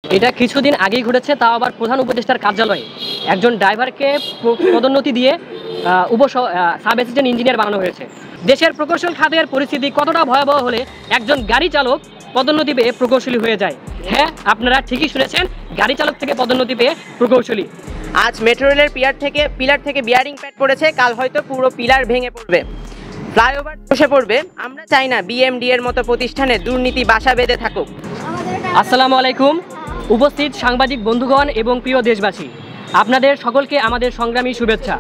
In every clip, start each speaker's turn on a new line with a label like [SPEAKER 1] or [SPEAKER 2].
[SPEAKER 1] এটা কিছুদিন আগেই ঘটেছে, তাও আবার প্রধান উপদেষ্টার কার্যালয়ে একজন ড্রাইভারকে পদোন্নতি দিয়ে সাব অ্যাসিস্ট্যান্ট ইঞ্জিনিয়ার বানানো হয়েছে। দেশের প্রকৌশল খাতের পরিস্থিতি কতটা ভয়াবহ হলে একজন গাড়ি চালক পদোন্নতি পেয়ে প্রকৌশলী হয়ে যায়। হ্যাঁ, আপনারা ঠিকই শুনেছেন, গাড়ি চালক থেকে পদোন্নতি পেয়ে প্রকৌশলী।
[SPEAKER 2] আজ মেট্রো রেলের পিলার থেকে বিয়ারিং প্যাড পড়েছে, কাল হয়তো পুরো পিলার ভেঙে পড়বে, ফ্লাইওভার বসে পড়বে। আমরা চাই না বিএমডি এর মতো প্রতিষ্ঠানে দুর্নীতি বাসা বেঁধে থাকুক।
[SPEAKER 1] আসসালামু আলাইকুম, উপস্থিত সাংবাদিক বন্ধুগণ এবং প্রিয় দেশবাসী, আপনাদের সকলকে আমাদের সংগ্রামী শুভেচ্ছা।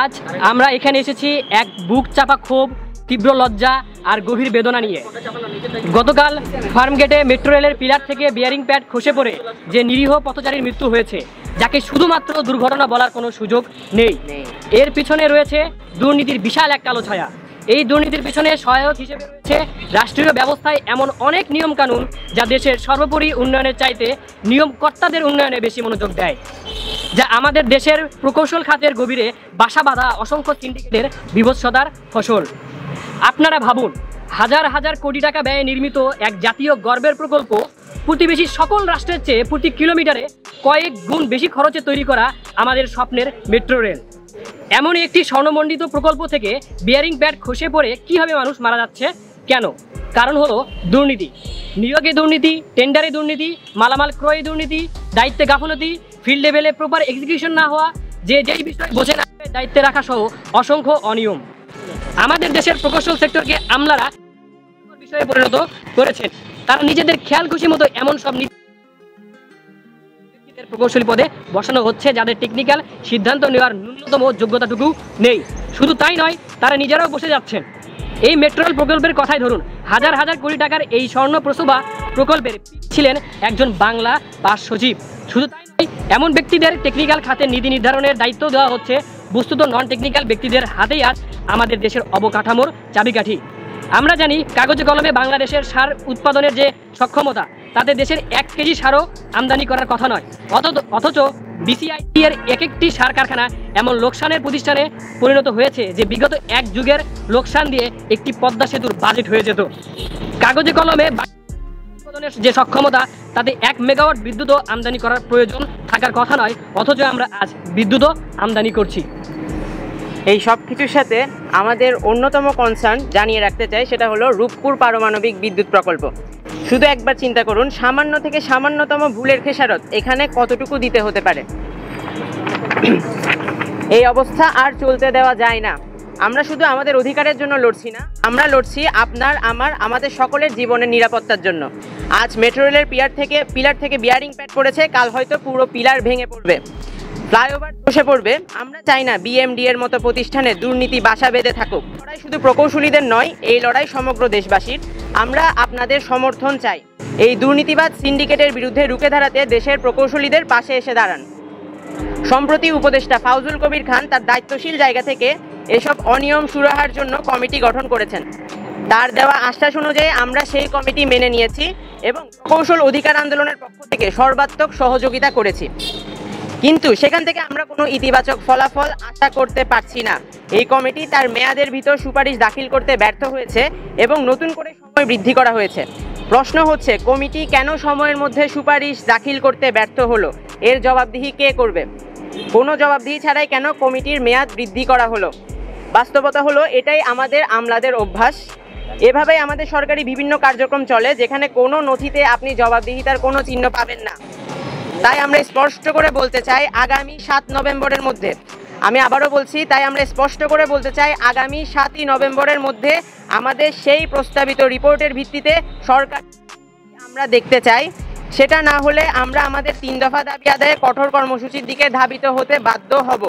[SPEAKER 1] আজ আমরা এখানে এসেছি এক বুক চাপা ক্ষোভ, তীব্র লজ্জা আর গভীর বেদনা নিয়ে। গতকাল ফার্মগেটে মেট্রো রেলের পিলার থেকে বিয়ারিং প্যাড খসে পড়ে যে নিরীহ পথচারীর মৃত্যু হয়েছে, যাকে শুধুমাত্র দুর্ঘটনা বলার কোনো সুযোগ নেই, এর পিছনে রয়েছে দুর্নীতির বিশাল এক কালো ছায়া। এই দুর্নীতির পিছনে সহায়ক হিসেবে রয়েছে রাষ্ট্রীয় ব্যবস্থায় এমন অনেক নিয়মকানুন যা দেশের সর্বোপরি উন্নয়নের চাইতে নিয়মকর্তাদের উন্নয়নে বেশি মনোযোগ দেয়, যা আমাদের দেশের প্রকৌশল খাতের গভীরে বাসা বাঁধা অসংখ্য সিন্ডিকেটের বিভৎসতার ফসল। আপনারা ভাবুন, হাজার হাজার কোটি টাকা ব্যয়ে নির্মিত এক জাতীয় গর্বের প্রকল্প প্রতিবেশী সকল রাষ্ট্রের চেয়ে প্রতি কিলোমিটারে কয়েক গুণ বেশি খরচে তৈরি করা আমাদের স্বপ্নের মেট্রো রেল। এমনই একটি স্বর্ণমণ্ডিত প্রকল্প থেকে বিয়ারিং প্যাড খসে পড়ে কীভাবে মানুষ মারা যাচ্ছে, কেন? কারণ হলো দুর্নীতি, নিয়োগে দুর্নীতি, টেন্ডারে দুর্নীতি, মালামাল ক্রয়ে দুর্নীতি, দায়িত্বে গাফলতি, ফিল্ড লেভেলে প্রপার এক্সিকিউশন না হওয়া, যেই বিষয়ে বোঝে না দায়িত্বে রাখা সহ অসংখ্য অনিয়ম। আমাদের দেশের প্রকৌশল সেক্টরকে আমলারা বিষয়ে পরিণত করেছেন। তারা নিজেদের খেয়াল খুশি মতো এমন সব প্রকৌশলী পদে বসানো হচ্ছে যাদের টেকনিক্যাল সিদ্ধান্ত নেওয়ার ন্যূনতম যোগ্যতাটুকু নেই। শুধু তাই নয়, তারা নিজেরাও বসে যাচ্ছেন। এই মেট্রো রেল প্রকল্পের কথাই ধরুন, হাজার হাজার কোটি টাকার এই স্বর্ণপ্রসবা প্রকল্পের ছিলেন একজন বাংলা পাস সচিব। শুধু তাই নয়, এমন ব্যক্তিদের টেকনিক্যাল খাতের নীতি নির্ধারণের দায়িত্ব দেওয়া হচ্ছে। বস্তুত নন টেকনিক্যাল ব্যক্তিদের হাতেই আজ আমাদের দেশের অবকাঠামোর চাবিকাঠি। আমরা জানি, কাগজে কলমে বাংলাদেশের সার উৎপাদনের যে সক্ষমতা, তাতে দেশের 1 কেজি সারও আমদানি করার কথা নয়। অথচ বিসিআইটি এর একটি সার কারখানা এমন লোকসানের প্রতিষ্ঠানে পরিণত হয়েছে যে বিগত 1 যুগের লোকসান দিয়ে একটি পদ্মা সেতুর বাজেট হয়ে যেত। কাগজে কলমে উৎপাদনের যে সক্ষমতা, তাতে 1 মেগাওয়াট বিদ্যুৎও আমদানি করার প্রয়োজন থাকার কথা নয়, অথচ আমরা আজ বিদ্যুৎও আমদানি করছি।
[SPEAKER 2] এই সব কিছুর সাথে আমাদের অন্যতম কনসার্ন জানিয়ে রাখতে চাই, সেটা হলো রূপপুর পারমাণবিক বিদ্যুৎ প্রকল্প। শুধু একবার চিন্তা করুন, সামান্য থেকে সামান্যতম ভুলের খেসারত এখানে কতটুকু দিতে হতে পারে। এই অবস্থা আর চলতে দেওয়া যায় না। আমরা শুধু আমাদের অধিকারের জন্য লড়ছি না, আমরা লড়ছি আপনার, আমাদের সকলের জীবনের নিরাপত্তার জন্য। আজ মেট্রো রেলের পিলার থেকে বিয়ারিং প্যাড পড়েছে, কাল হয়তো পুরো পিলার ভেঙে পড়বে, ফ্লাইওভার বসে পড়বে। আমরা চাই না বিএমডি এর মতো প্রতিষ্ঠানে দুর্নীতি বাসা বেঁধে থাকুক। লড়াই শুধু প্রকৌশলীদের নয়, এই লড়াই সমগ্র দেশবাসীর। আমরা আপনাদের সমর্থন চাই। এই দুর্নীতিবাদ সিন্ডিকেটের বিরুদ্ধে রুখে দাঁড়াতে দেশের প্রকৌশলীদের পাশে এসে দাঁড়ান। সম্প্রতি উপদেষ্টা ফাউজুল কবির খান তার দায়িত্বশীল জায়গা থেকে এসব অনিয়ম সুরাহার জন্য কমিটি গঠন করেছেন। তার দেওয়া আশ্বাস অনুযায়ী আমরা সেই কমিটি মেনে নিয়েছি এবং প্রকৌশল অধিকার আন্দোলনের পক্ষ থেকে সর্বাত্মক সহযোগিতা করেছি। কিন্তু সেখান থেকে আমরা কোনো ইতিবাচক ফলাফল আশা করতে পারছি না। এই কমিটি তার মেয়াদের ভিতর সুপারিশ দাখিল করতে ব্যর্থ হয়েছে এবং নতুন করে সময় বৃদ্ধি করা হয়েছে। প্রশ্ন হচ্ছে, কমিটি কেন সময়ের মধ্যে সুপারিশ দাখিল করতে ব্যর্থ হলো? এর জবাবদিহি কে করবে? কোনো জবাবদিহি ছাড়াই কেন কমিটির মেয়াদ বৃদ্ধি করা হলো? বাস্তবতা হলো, এটাই আমাদের আমলাদের অভ্যাস। এভাবেই আমাদের সরকারি বিভিন্ন কার্যক্রম চলে, যেখানে কোনো নথিতে আপনি জবাবদিহিতার কোনো চিহ্ন পাবেন না। তাই আমরা স্পষ্ট করে বলতে চাই, আগামী 7 নভেম্বরের মধ্যে, আমি আবারও বলছি, তাই আমরা স্পষ্ট করে বলতে চাই, আগামী 7ই নভেম্বরের মধ্যে আমাদের সেই প্রস্তাবিত রিপোর্টের ভিত্তিতে সরকার আমরা দেখতে চাই। সেটা না হলে আমরা আমাদের 3 দফা দাবি আদায়ে কঠোর কর্মসূচির দিকে ধাবিত হতে বাধ্য হব।